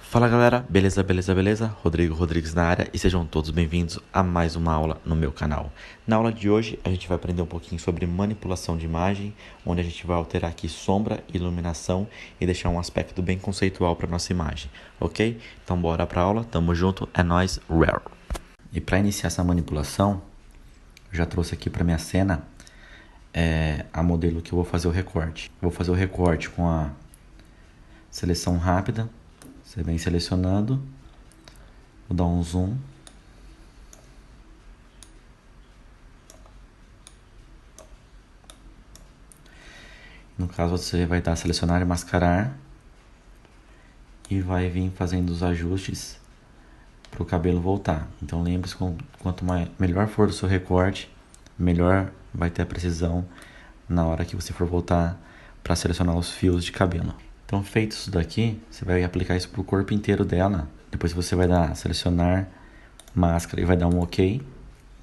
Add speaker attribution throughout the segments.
Speaker 1: Fala galera, beleza, beleza, beleza? Rodrigo Rodrigues na área e sejam todos bem-vindos a mais uma aula no meu canal. Na aula de hoje a gente vai aprender um pouquinho sobre manipulação de imagem, onde a gente vai alterar aqui sombra, iluminação e deixar um aspecto bem conceitual para nossa imagem, ok? Então bora pra aula, tamo junto, é nóis, rare! E para iniciar essa manipulação, eu já trouxe aqui para minha cena a modelo que eu vou fazer o recorte. Vou fazer o recorte com a seleção rápida. Você vem selecionando, vou dar um zoom. No caso, você vai dar selecionar e mascarar e vai vir fazendo os ajustes para o cabelo voltar. Então lembre-se, quanto melhor for o seu recorte, melhor vai ter a precisão na hora que você for voltar para selecionar os fios de cabelo. Então, feito isso daqui, você vai aplicar isso para o corpo inteiro dela. Depois você vai dar selecionar, máscara e vai dar um OK.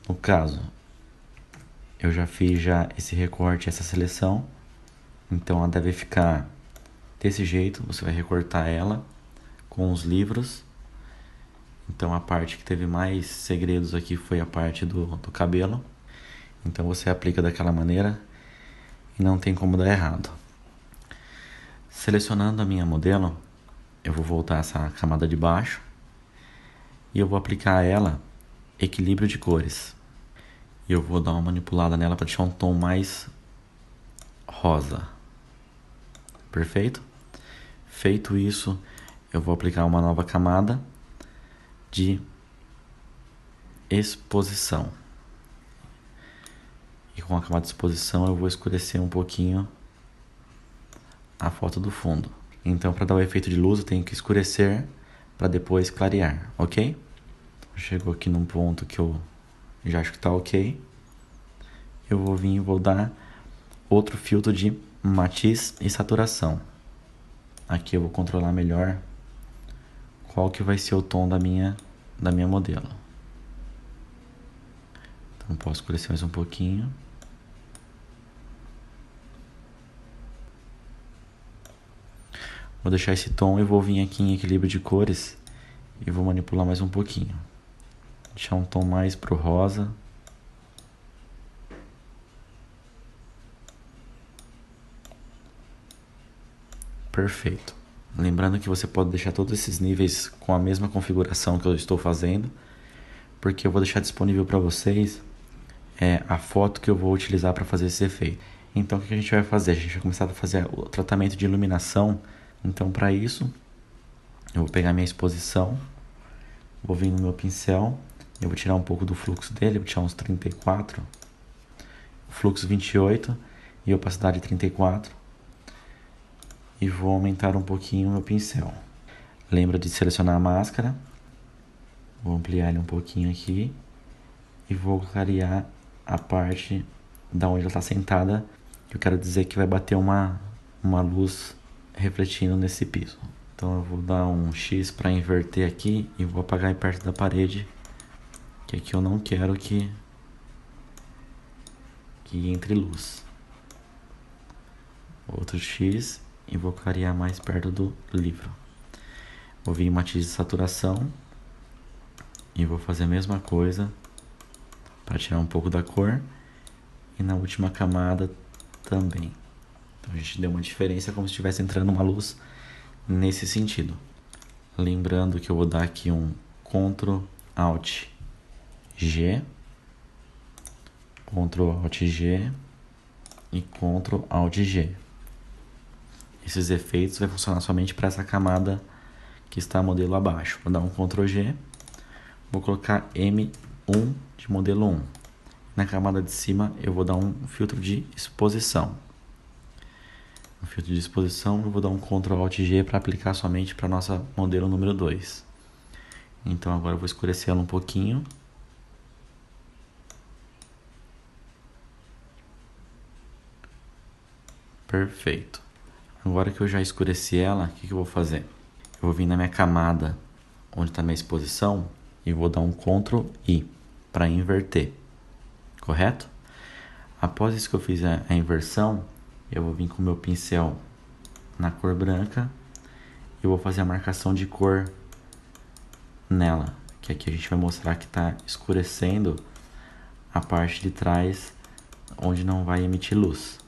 Speaker 1: No caso, eu já fiz esse recorte, essa seleção. Então, ela deve ficar desse jeito. Você vai recortar ela com os livros. Então, a parte que teve mais segredos aqui foi a parte do cabelo. Então, você aplica daquela maneira e não tem como dar errado. Selecionando a minha modelo, eu vou voltar essa camada de baixo e eu vou aplicar a ela equilíbrio de cores. E eu vou dar uma manipulada nela para deixar um tom mais rosa. Perfeito? Feito isso, eu vou aplicar uma nova camada de exposição. E com a camada de exposição eu vou escurecer um pouquinho a foto do fundo. Então, para dar o efeito de luz, eu tenho que escurecer para depois clarear, ok? Chegou aqui num ponto que eu já acho que está ok. Eu vou vir e vou dar outro filtro de matiz e saturação. Aqui eu vou controlar melhor qual que vai ser o tom da minha modelo. Então, posso escurecer mais um pouquinho. Vou deixar esse tom e vou vir aqui em equilíbrio de cores e vou manipular mais um pouquinho. Deixar um tom mais pro rosa. Perfeito. Lembrando que você pode deixar todos esses níveis com a mesma configuração que eu estou fazendo, porque eu vou deixar disponível para vocês a foto que eu vou utilizar para fazer esse efeito. Então, o que a gente vai fazer? A gente vai começar a fazer o tratamento de iluminação. Então, para isso, eu vou pegar minha exposição, vou vir no meu pincel, eu vou tirar um pouco do fluxo dele, vou tirar uns 34, fluxo 28 e opacidade 34, e vou aumentar um pouquinho o meu pincel. Lembra de selecionar a máscara, vou ampliar ele um pouquinho aqui, e vou clarear a parte da onde ela está sentada, que eu quero dizer que vai bater uma luz refletindo nesse piso. Então eu vou dar um X para inverter aqui e vou apagar perto da parede, que aqui eu não quero que entre luz. Outro X e vou clarear mais perto do livro. Vou vir em matiz de saturação e vou fazer a mesma coisa para tirar um pouco da cor, e na última camada também. Então a gente deu uma diferença como se estivesse entrando uma luz nesse sentido. Lembrando que eu vou dar aqui um Ctrl Alt G, Ctrl Alt G e Ctrl Alt G. Esses efeitos vai funcionar somente para essa camada que está modelo abaixo. Vou dar um Ctrl G, vou colocar M1 de modelo 1. Na camada de cima eu vou dar um filtro de exposição. No filtro de exposição eu vou dar um Ctrl Alt G para aplicar somente para nossa modelo número 2. Então agora eu vou escurecer ela um pouquinho. Perfeito. Agora que eu já escureci ela, o que eu vou fazer? Eu vou vir na minha camada onde está minha exposição e vou dar um Ctrl I para inverter. Correto? Após isso que eu fiz a inversão, eu vou vir com o meu pincel na cor branca e vou fazer a marcação de cor nela, que aqui a gente vai mostrar que está escurecendo a parte de trás onde não vai emitir luz.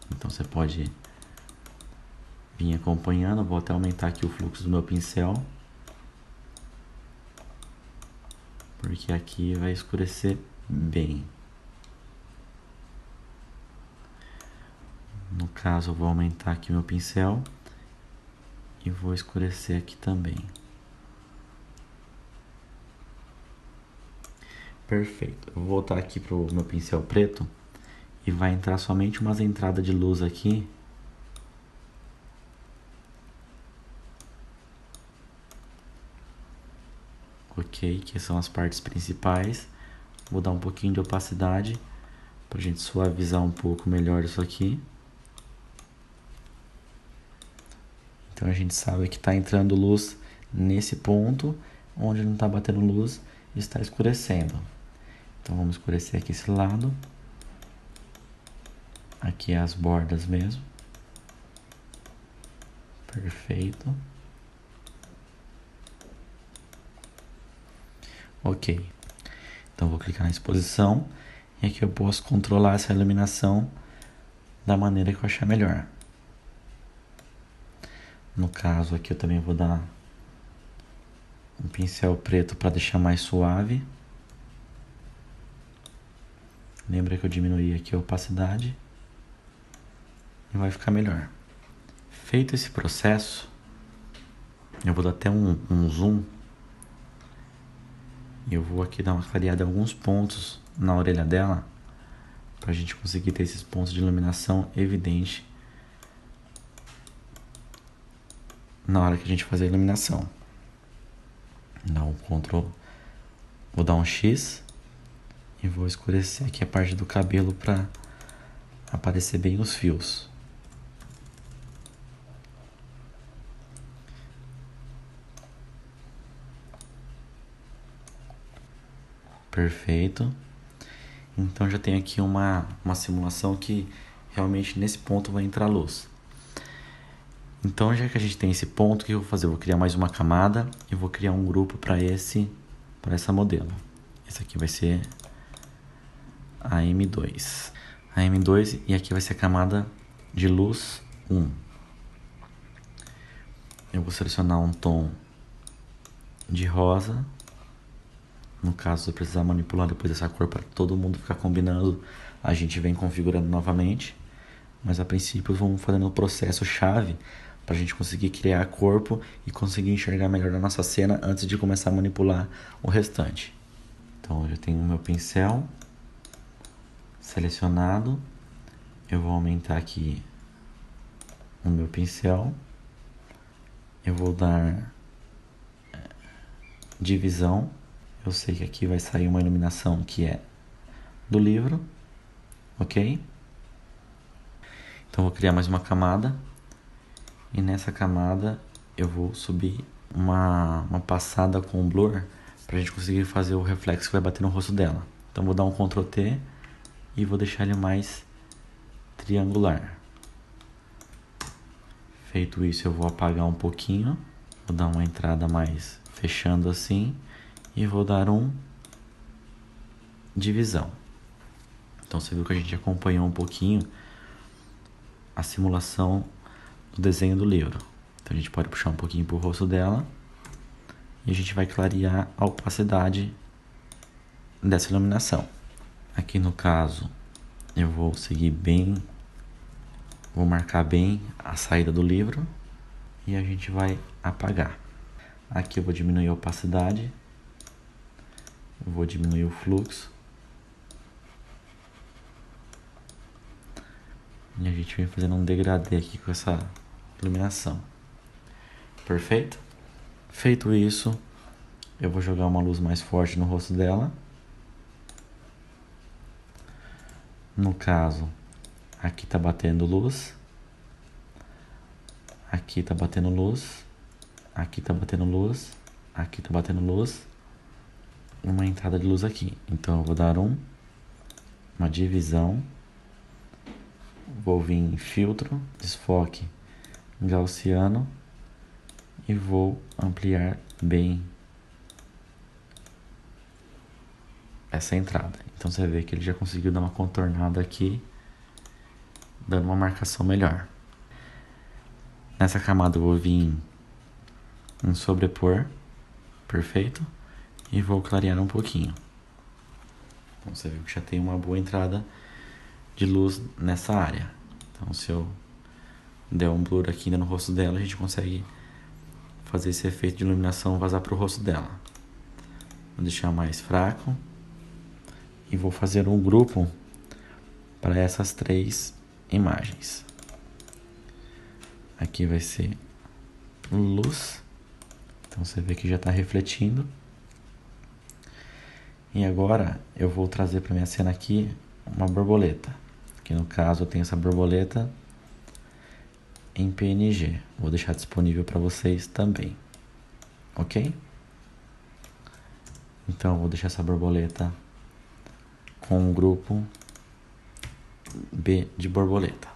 Speaker 1: Então você pode vir acompanhando. Vou até aumentar aqui o fluxo do meu pincel, porque aqui vai escurecer bem. No caso, eu vou aumentar aqui o meu pincel e vou escurecer aqui também. Perfeito. Eu vou voltar aqui pro meu pincel preto e vai entrar somente umas entradas de luz aqui. Ok, que são as partes principais. Vou dar um pouquinho de opacidade pra gente suavizar um pouco melhor isso aqui. Então a gente sabe que está entrando luz nesse ponto, onde não está batendo luz, está escurecendo. Então vamos escurecer aqui esse lado. Aqui é as bordas mesmo. Perfeito. Ok. Então vou clicar na exposição e aqui eu posso controlar essa iluminação da maneira que eu achar melhor. No caso aqui eu também vou dar um pincel preto para deixar mais suave. Lembra que eu diminuí aqui a opacidade e vai ficar melhor. Feito esse processo, eu vou dar até um zoom e eu vou aqui dar uma clareada em alguns pontos na orelha dela para a gente conseguir ter esses pontos de iluminação evidente na hora que a gente fazer a iluminação. Dá um Ctrl, vou dar um X e vou escurecer aqui a parte do cabelo para aparecer bem os fios. Perfeito. Então já tem aqui uma simulação que realmente nesse ponto vai entrar luz. Então já que a gente tem esse ponto, o que eu vou fazer? Eu vou criar mais uma camada e vou criar um grupo para essa modelo. Esse aqui vai ser a M2. A M2 e aqui vai ser a camada de luz 1. Eu vou selecionar um tom de rosa. No caso, se eu precisar manipular depois essa cor para todo mundo ficar combinando, a gente vem configurando novamente. Mas a princípio vamos fazendo o processo chave para a gente conseguir criar corpo e conseguir enxergar melhor a nossa cena antes de começar a manipular o restante. Então eu já tenho o meu pincel selecionado. Eu vou aumentar aqui o meu pincel. Eu vou dar divisão. Eu sei que aqui vai sair uma iluminação que é do livro, ok? Então vou criar mais uma camada e nessa camada eu vou subir uma passada com blur para a gente conseguir fazer o reflexo que vai bater no rosto dela. Então vou dar um Ctrl T e vou deixar ele mais triangular. Feito isso, eu vou apagar um pouquinho, vou dar uma entrada mais fechando assim e vou dar um divisão. Então você viu que a gente acompanhou um pouquinho a simulação do desenho do livro. Então a gente pode puxar um pouquinho pro rosto dela e a gente vai clarear a opacidade dessa iluminação. Aqui no caso eu vou seguir bem, vou marcar bem a saída do livro e a gente vai apagar. Aqui eu vou diminuir a opacidade, vou diminuir o fluxo e a gente vem fazendo um degradê aqui com essa iluminação. Perfeito? Feito isso, eu vou jogar uma luz mais forte no rosto dela. No caso, aqui tá batendo luz, aqui tá batendo luz, aqui tá batendo luz, aqui tá batendo luz, uma entrada de luz aqui. Então eu vou dar uma divisão, vou vir em filtro, desfoque gaussiano e vou ampliar bem essa entrada. Então você vê que ele já conseguiu dar uma contornada aqui, dando uma marcação melhor. Nessa camada eu vou vir em sobrepor, perfeito, e vou clarear um pouquinho. Então você viu que já tem uma boa entrada de luz nessa área. Então se eu der um blur aqui ainda no rosto dela, a gente consegue fazer esse efeito de iluminação vazar para o rosto dela. Vou deixar mais fraco e vou fazer um grupo para essas 3 imagens. Aqui vai ser luz, então você vê que já está refletindo. E agora eu vou trazer para minha cena aqui uma borboleta, que no caso eu tenho essa borboleta em PNG. Vou deixar disponível para vocês também, ok? Então eu vou deixar essa borboleta com o grupo B de borboleta.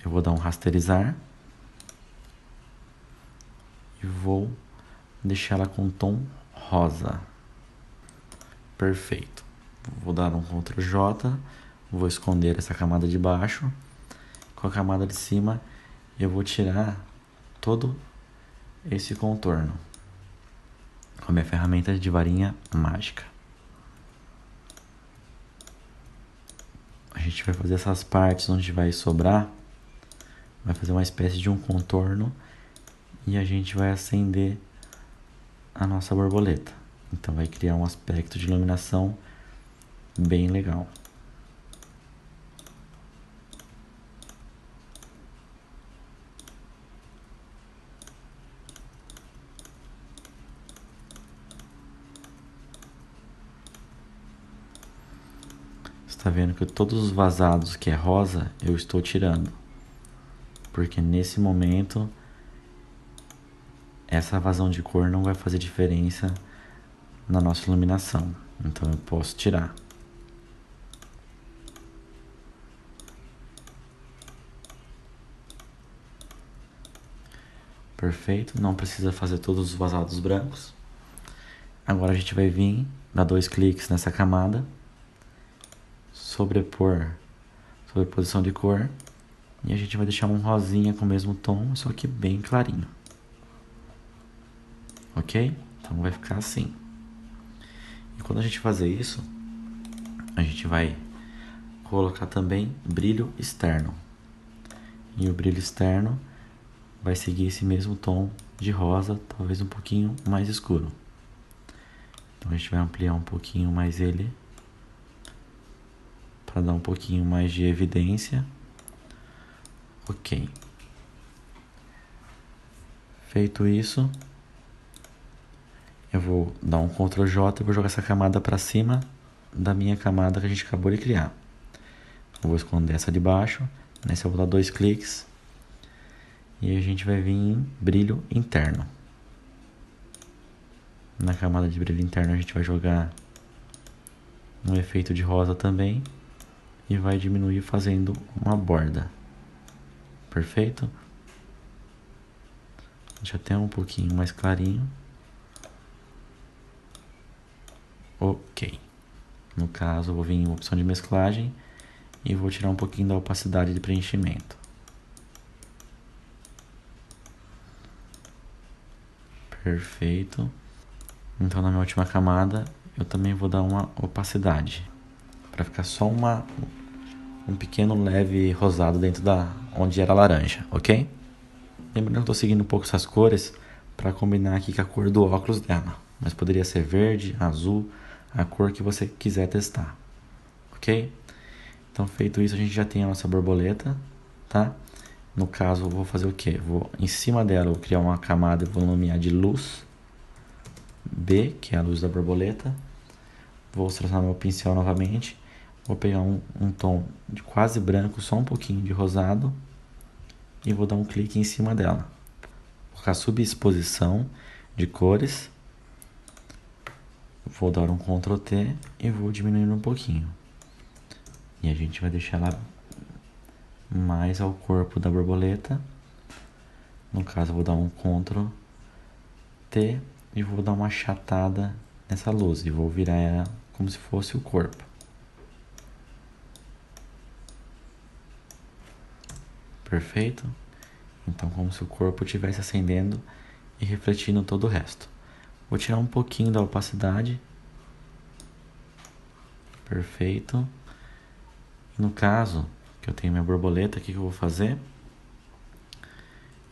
Speaker 1: Eu vou dar um rasterizar e vou deixar ela com tom rosa. Perfeito. Vou dar um Ctrl J, vou esconder essa camada de baixo. Com a camada de cima eu vou tirar todo esse contorno com a minha ferramenta de varinha mágica. A gente vai fazer essas partes onde vai sobrar, vai fazer uma espécie de um contorno e a gente vai acender a nossa borboleta. Então vai criar um aspecto de iluminação bem legal. Está vendo que todos os vazados que é rosa eu estou tirando, porque nesse momento essa vazão de cor não vai fazer diferença na nossa iluminação, então eu posso tirar. Perfeito, não precisa fazer todos os vazados brancos. Agora a gente vai vir, dar 2 cliques nessa camada, sobreposição de cor, e a gente vai deixar um rosinha com o mesmo tom, só que bem clarinho. Ok? Então vai ficar assim. E quando a gente fazer isso, a gente vai colocar também brilho externo. E o brilho externo vai seguir esse mesmo tom de rosa, talvez um pouquinho mais escuro. Então a gente vai ampliar um pouquinho mais ele, para dar um pouquinho mais de evidência. Ok. Feito isso, eu vou dar um Ctrl J e vou jogar essa camada para cima da minha camada que a gente acabou de criar. Eu vou esconder essa de baixo, nessa eu vou dar 2 cliques e a gente vai vir em brilho interno. Na camada de brilho interno a gente vai jogar um efeito de rosa também e vai diminuir fazendo uma borda. Perfeito? Deixa até um pouquinho mais clarinho. Ok. No caso, eu vou vir em opção de mesclagem e vou tirar um pouquinho da opacidade de preenchimento. Perfeito. Então, na minha última camada, eu também vou dar uma opacidade, para ficar só um pequeno leve rosado dentro da onde era laranja, ok? Lembrando que eu estou seguindo um pouco essas cores para combinar aqui com a cor do óculos dela, mas poderia ser verde, azul, a cor que você quiser testar, ok? Então, feito isso, a gente já tem a nossa borboleta, tá? No caso, eu vou fazer o quê? Vou, em cima dela, eu vou criar uma camada e vou nomear de luz B, que é a luz da borboleta. Vou traçar meu pincel novamente. Vou pegar um tom de quase branco, só um pouquinho de rosado, e vou dar um clique em cima dela. Vou colocar subexposição de cores. Vou dar um Ctrl T e vou diminuindo um pouquinho. E a gente vai deixar ela mais ao corpo da borboleta, No caso, eu vou dar um Ctrl T e vou dar uma achatada nessa luz e vou virar ela como se fosse o corpo. Perfeito? Então, como se o corpo estivesse acendendo e refletindo todo o resto. Vou tirar um pouquinho da opacidade. Perfeito. E no caso, que eu tenho minha borboleta, o que eu vou fazer?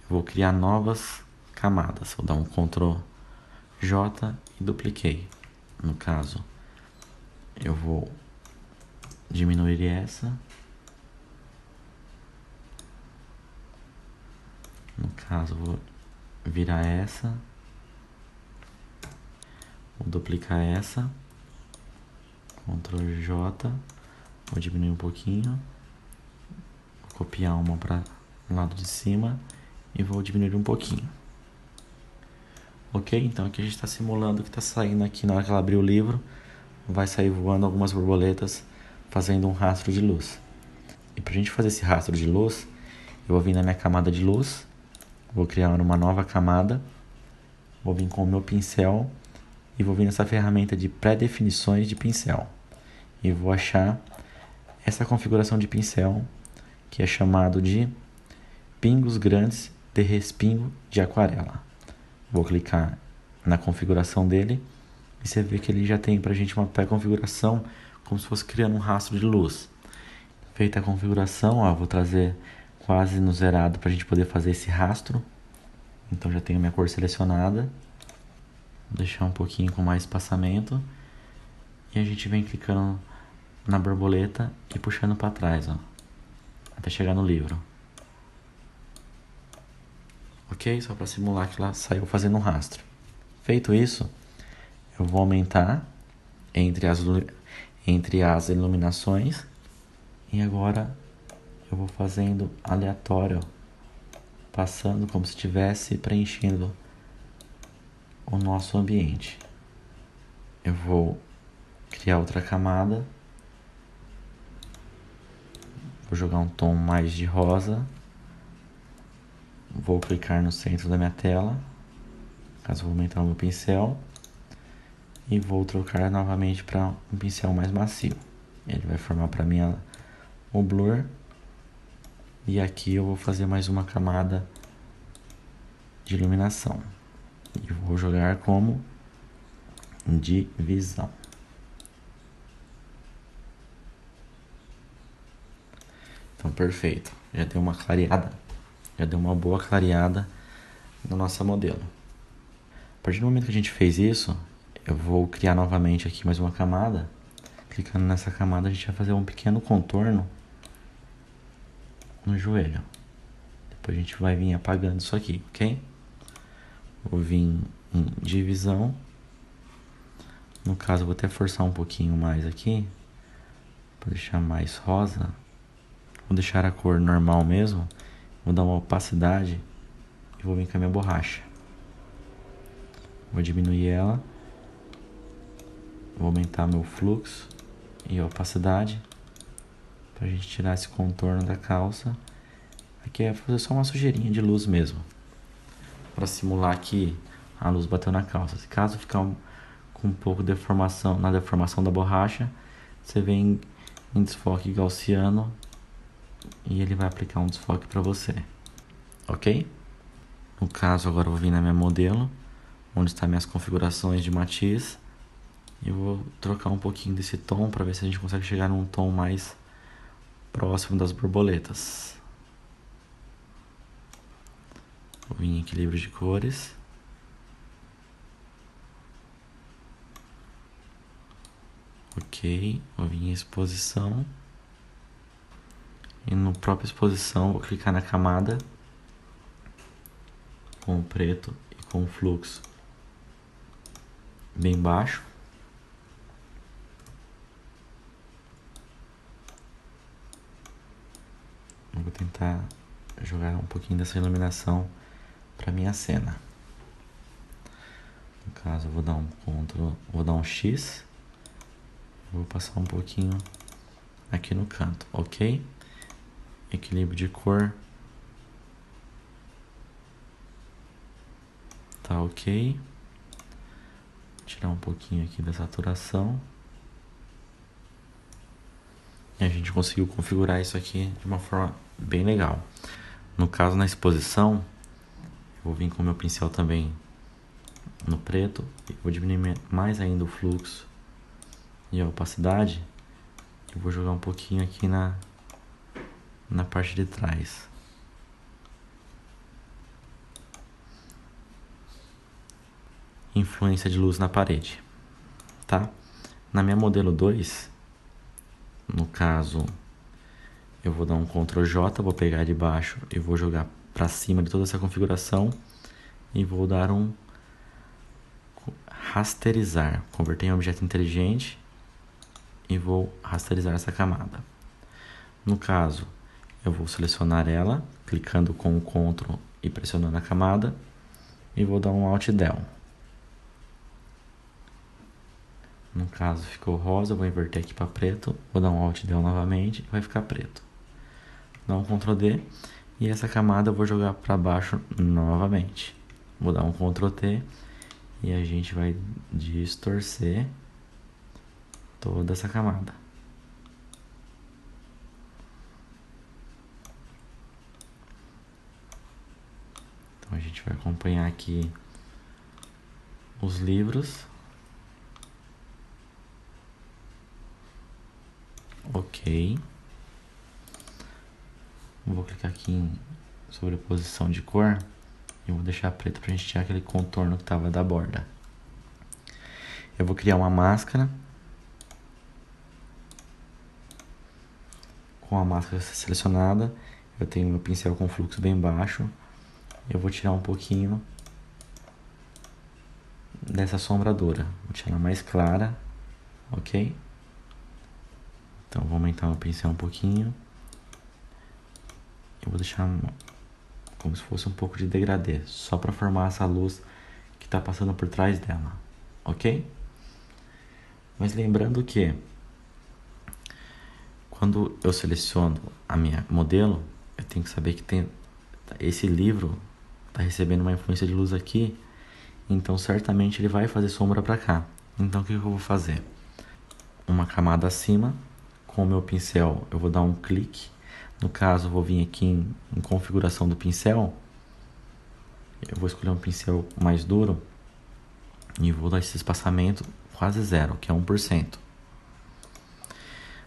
Speaker 1: Eu vou criar novas camadas. Vou dar um Ctrl J e dupliquei. No caso, eu vou diminuir essa. No caso, vou virar essa. Vou duplicar essa. Ctrl J. Vou diminuir um pouquinho. Vou copiar uma para o lado de cima. E vou diminuir um pouquinho. Ok? Então aqui a gente está simulando que está saindo aqui na hora que ela abrir o livro. Vai sair voando algumas borboletas fazendo um rastro de luz. E para a gente fazer esse rastro de luz, eu vou vir na minha camada de luz. Vou criar uma nova camada. Vou vir com o meu pincel. E vou vir nessa ferramenta de pré-definições de pincel. E vou achar essa configuração de pincel, que é chamado de pingos grandes de respingo de aquarela. Vou clicar na configuração dele e você vê que ele já tem pra gente uma pré-configuração como se fosse criando um rastro de luz. Feita a configuração, ó, vou trazer quase no zerado pra gente poder fazer esse rastro. Então já tenho minha cor selecionada. Vou deixar um pouquinho com mais espaçamento. E a gente vem clicando na borboleta e puxando para trás, ó, até chegar no livro. Ok? Só para simular que ela saiu fazendo um rastro. Feito isso, eu vou aumentar entre as iluminações. E agora eu vou fazendo aleatório, passando como se estivesse preenchendo o nosso ambiente. Eu vou criar outra camada. Vou jogar um tom mais de rosa. Vou clicar no centro da minha tela. Caso eu vou aumentar o meu pincel. E vou trocar novamente para um pincel mais macio. Ele vai formar para mim o blur. E aqui eu vou fazer mais uma camada de iluminação. E vou jogar como divisão. Então, perfeito. Já deu uma clareada. Já deu uma boa clareada na nossa modelo. A partir do momento que a gente fez isso, eu vou criar novamente aqui mais uma camada. Clicando nessa camada, a gente vai fazer um pequeno contorno no joelho. Depois a gente vai vir apagando isso aqui, ok? Vou vir em divisão. No caso, eu vou até forçar um pouquinho mais aqui, para deixar mais rosa. Vou deixar a cor normal mesmo. Vou dar uma opacidade e vou vir com a minha borracha. Vou diminuir ela. Vou aumentar meu fluxo e a opacidade para a gente tirar esse contorno da calça. Aqui é fazer só uma sujeirinha de luz mesmo, para simular que a luz bateu na calça. Se caso ficar com um pouco de deformação, na deformação da borracha, você vem em desfoque gaussiano e ele vai aplicar um desfoque para você, ok? No caso, agora eu vou vir na minha modelo, onde está minhas configurações de matiz, e eu vou trocar um pouquinho desse tom para ver se a gente consegue chegar num tom mais próximo das borboletas. Vou vir em equilíbrio de cores. Ok, vou vir em exposição. E no própria exposição vou clicar na camada com o preto e com o fluxo bem baixo. Eu vou tentar jogar um pouquinho dessa iluminação para minha cena. No caso, eu vou dar um Ctrl, vou dar um X. Vou passar um pouquinho aqui no canto, ok? Equilíbrio de cor. tá ok. Tirar um pouquinho aqui da saturação. E a gente conseguiu configurar isso aqui de uma forma bem legal. No caso, na exposição, eu vou vir com o meu pincel também no preto. E vou diminuir mais ainda o fluxo e a opacidade. Eu vou jogar um pouquinho aqui na parte de trás. Influência de luz na parede, tá? Na minha modelo 2, no caso, eu vou dar um Ctrl J, vou pegar de baixo e vou jogar para cima de toda essa configuração e vou dar um rasterizar, converter em objeto inteligente e vou rasterizar essa camada. No caso, eu vou selecionar ela, clicando com o Ctrl e pressionando a camada e vou dar um Alt Del. No caso ficou rosa, eu vou inverter aqui para preto, vou dar um Alt Del novamente e vai ficar preto. Dá um Ctrl D e essa camada eu vou jogar para baixo novamente. Vou dar um Ctrl T e a gente vai distorcer toda essa camada. Então a gente vai acompanhar aqui os livros. Ok. Vou clicar aqui em sobreposição de cor e vou deixar preto para a gente tirar aquele contorno que estava da borda. Eu vou criar uma máscara. Com a máscara selecionada, eu tenho meu pincel com fluxo bem baixo. Eu vou tirar um pouquinho dessa sombradura. Vou tirar mais clara, ok? Então vou aumentar o pincel um pouquinho. Eu vou deixar como se fosse um pouco de degradê, só para formar essa luz que está passando por trás dela, ok? Mas lembrando que quando eu seleciono a minha modelo, eu tenho que saber que esse livro está recebendo uma influência de luz aqui, então certamente ele vai fazer sombra para cá. Então o que eu vou fazer? Uma camada acima, com o meu pincel eu vou dar um clique. No caso, eu vou vir aqui em configuração do pincel. Eu vou escolher um pincel mais duro e vou dar esse espaçamento quase zero, que é 1%.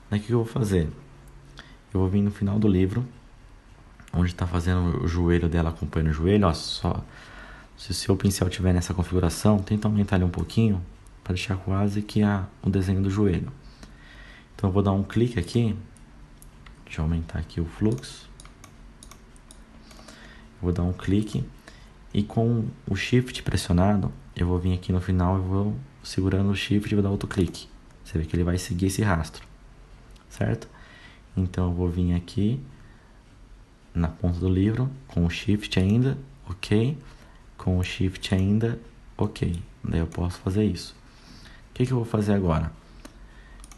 Speaker 1: Daí o que eu vou fazer? Eu vou vir no final do livro, onde está fazendo o joelho dela, acompanhando o joelho. Ó, só, se o seu pincel estiver nessa configuração, tenta aumentar ele um pouquinho, para deixar quase que o desenho do joelho. Então eu vou dar um clique aqui. Deixa eu aumentar aqui o fluxo. Vou dar um clique e com o Shift pressionado, eu vou vir aqui no final e vou segurando o Shift e vou dar outro clique. Você vê que ele vai seguir esse rastro, certo? Então eu vou vir aqui na ponta do livro com o Shift ainda, ok? Com o Shift ainda, ok. Daí eu posso fazer isso. O que eu vou fazer agora?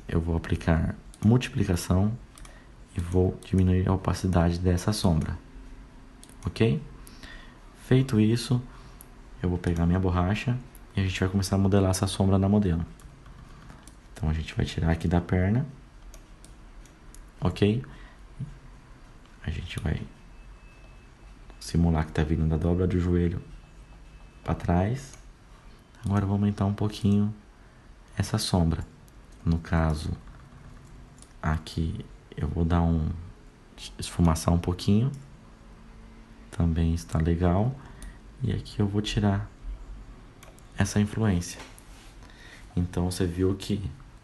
Speaker 1: Eu vou aplicar multiplicação e vou diminuir a opacidade dessa sombra, ok? Feito isso, eu vou pegar minha borracha e a gente vai começar a modelar essa sombra na modelo. Então a gente vai tirar aqui da perna, ok? A gente vai simular que está vindo da dobra do joelho para trás. Agora eu vou aumentar um pouquinho essa sombra. No caso, aqui eu vou dar esfumaçar um pouquinho. Também está legal. E aqui eu vou tirar essa influência. Então você viu que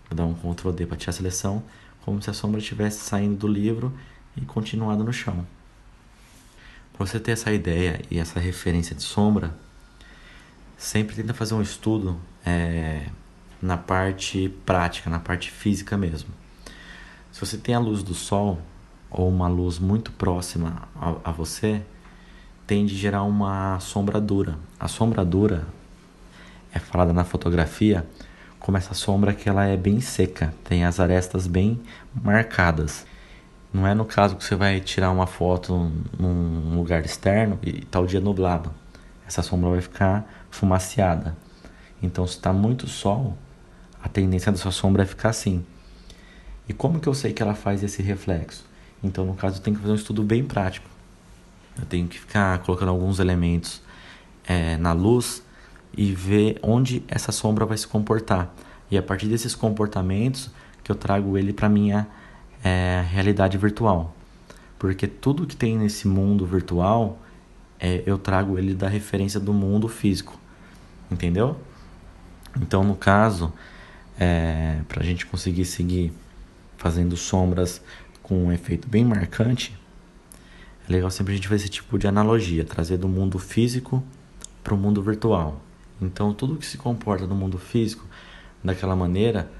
Speaker 1: vou dar um Ctrl D para tirar a seleção, como se a sombra estivesse saindo do livro e continuado no chão. Para você ter essa ideia e essa referência de sombra, sempre tenta fazer um estudo na parte prática, na parte física mesmo. Se você tem a luz do sol ou uma luz muito próxima a você, tende a gerar uma sombra dura. A sombra dura é falada na fotografia como essa sombra que ela é bem seca, tem as arestas bem marcadas. Não é no caso que você vai tirar uma foto num lugar externo e tá o dia nublado. essa sombra vai ficar fumaciada. Então, se está muito sol, a tendência da sua sombra é ficar assim. E como que eu sei que ela faz esse reflexo? Então, no caso, eu tenho que fazer um estudo bem prático. Eu tenho que ficar colocando alguns elementos na luz e ver onde essa sombra vai se comportar. E a partir desses comportamentos que eu trago ele para minha realidade virtual. Porque tudo que tem nesse mundo virtual, eu trago ele da referência do mundo físico. Entendeu? Então, no caso, para a gente conseguir seguir fazendo sombras com um efeito bem marcante, é legal sempre a gente fazer esse tipo de analogia, trazer do mundo físico para o mundo virtual. Então, tudo que se comporta no mundo físico daquela maneira,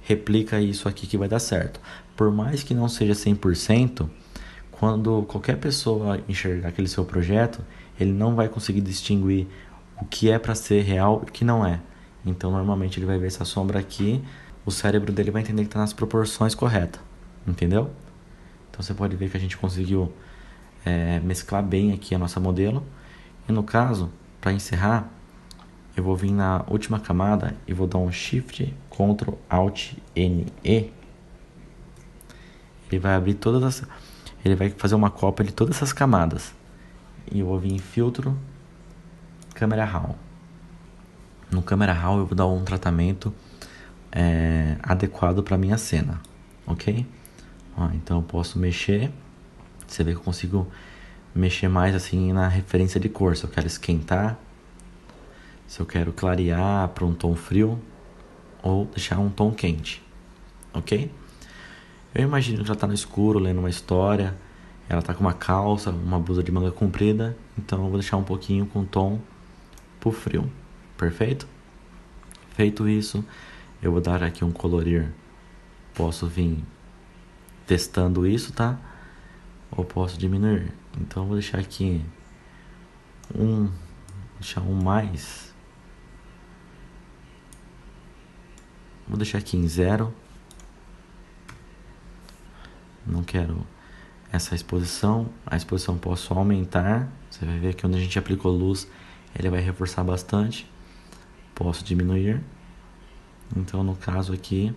Speaker 1: replica isso aqui que vai dar certo. Por mais que não seja 100%, quando qualquer pessoa enxergar aquele seu projeto, ele não vai conseguir distinguir o que é para ser real e o que não é. Então, normalmente, ele vai ver essa sombra aqui, o cérebro dele vai entender que está nas proporções corretas. Entendeu? Então, você pode ver que a gente conseguiu mesclar bem aqui a nossa modelo. E no caso, para encerrar, eu vou vir na última camada e vou dar um Shift, Ctrl, Alt, N, E. Ele vai abrir ele vai fazer uma cópia de todas essas camadas. E eu vou vir em Filtro, Camera Raw. No Camera Raw eu vou dar um tratamento adequado para minha cena, ok? Então eu posso mexer. Você vê que eu consigo mexer mais assim na referência de cor. Se eu quero esquentar, se eu quero clarear para um tom frio ou deixar um tom quente, ok? Eu imagino que ela está no escuro lendo uma história, ela está com uma calça, uma blusa de manga comprida, então eu vou deixar um pouquinho com tom pro frio, perfeito? Feito isso, eu vou dar aqui um colorir, posso vir testando isso, tá? Ou posso diminuir, então eu vou deixar aqui deixar um mais. Vou deixar aqui em 0. Não quero essa exposição. A exposição posso aumentar. Você vai ver que onde a gente aplicou luz, ele vai reforçar bastante. Posso diminuir. Então, no caso aqui,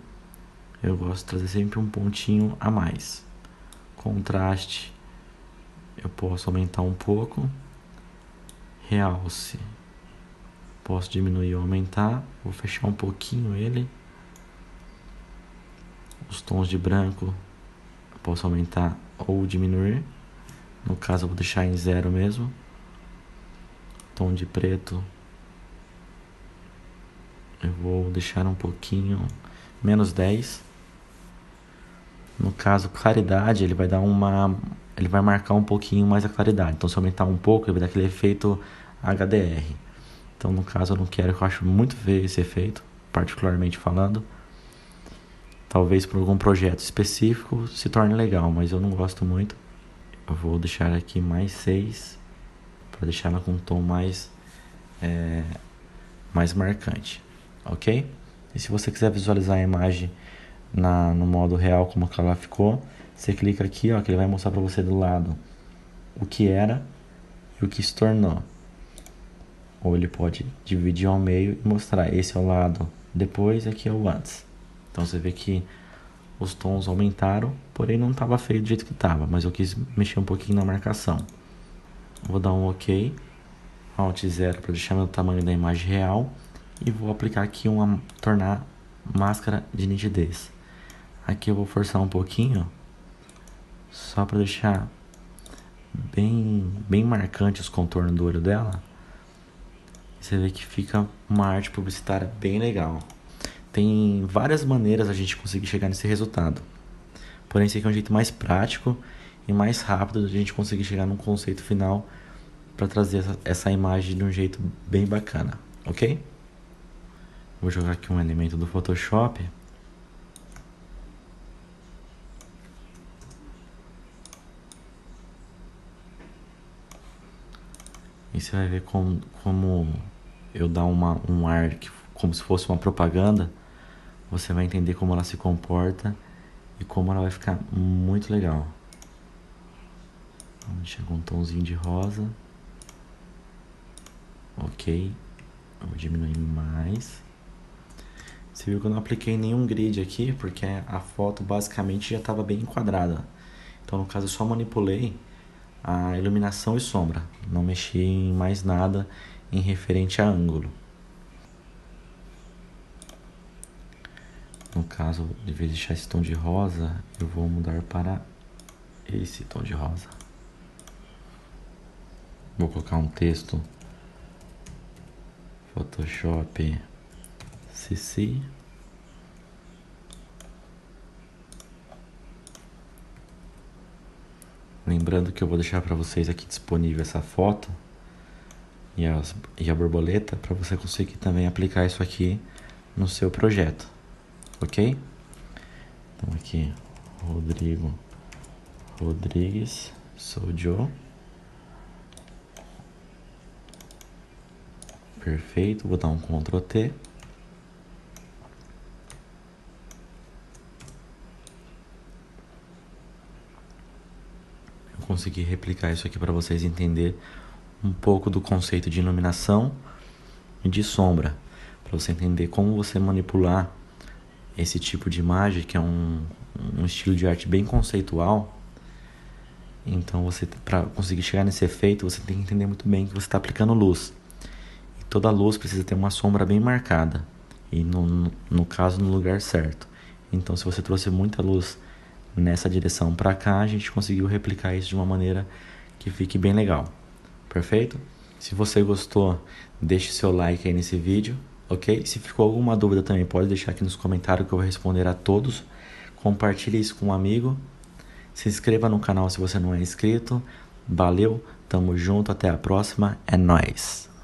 Speaker 1: eu gosto de trazer sempre um pontinho a mais. Contraste, eu posso aumentar um pouco. Realce, posso diminuir ou aumentar. Vou fechar um pouquinho ele. Os tons de branco eu posso aumentar ou diminuir. No caso eu vou deixar em 0 mesmo. Tom de preto eu vou deixar um pouquinho menos 10. No caso claridade ele vai dar ele vai marcar um pouquinho mais a claridade. Então se eu aumentar um pouco ele vai dar aquele efeito HDR. Então no caso eu não quero, que eu acho muito feio esse efeito, particularmente falando. Talvez por algum projeto específico se torne legal, mas eu não gosto muito. Eu vou deixar aqui mais 6 para deixar ela com um tom mais marcante, ok? E se você quiser visualizar a imagem no modo real como que ela ficou, você clica aqui, ó, que ele vai mostrar para você do lado o que era e o que se tornou. Ou ele pode dividir ao meio e mostrar esse é o lado depois, aqui é o antes. Então você vê que os tons aumentaram, porém não estava feio do jeito que estava, mas eu quis mexer um pouquinho na marcação. Vou dar um OK, Alt 0 para deixar meu tamanho da imagem real e vou aplicar aqui tornar máscara de nitidez. Aqui eu vou forçar um pouquinho, só para deixar bem marcante os contornos do olho dela. Você vê que fica uma arte publicitária bem legal. Tem várias maneiras a gente conseguir chegar nesse resultado. Porém, esse aqui é um jeito mais prático e mais rápido de a gente conseguir chegar num conceito final para trazer essa imagem de um jeito bem bacana, ok? Vou jogar aqui um elemento do Photoshop. E você vai ver como eu dar um ar como se fosse uma propaganda. Você vai entender como ela se comporta e como ela vai ficar muito legal. Vamos deixar com um tomzinho de rosa. Ok, eu vou diminuir mais. Você viu que eu não apliquei nenhum grid aqui, porque a foto basicamente já estava bem enquadrada. Então, no caso, eu só manipulei a iluminação e sombra. Não mexi em mais nada em referente a ângulo. No caso, de vez de deixar esse tom de rosa, eu vou mudar para esse tom de rosa. Vou colocar um texto Photoshop CC. Lembrando que eu vou deixar para vocês aqui disponível essa foto e a borboleta para você conseguir também aplicar isso aqui no seu projeto, ok? Então aqui, Rodrigo Rodrigues, sou Joe. Perfeito, vou dar um Ctrl T. Eu consegui replicar isso aqui para vocês entenderem um pouco do conceito de iluminação e de sombra, para você entender como você manipular esse tipo de imagem, que é um estilo de arte bem conceitual. Então, para conseguir chegar nesse efeito, você tem que entender muito bem que você está aplicando luz. E toda luz precisa ter uma sombra bem marcada. E no caso, no lugar certo. Então, se você trouxe muita luz nessa direção para cá, a gente conseguiu replicar isso de uma maneira que fique bem legal. Perfeito? Se você gostou, deixe seu like aí nesse vídeo, ok? Se ficou alguma dúvida também, pode deixar aqui nos comentários que eu vou responder a todos. Compartilhe isso com um amigo. Se inscreva no canal se você não é inscrito. Valeu, tamo junto, até a próxima, é nóis!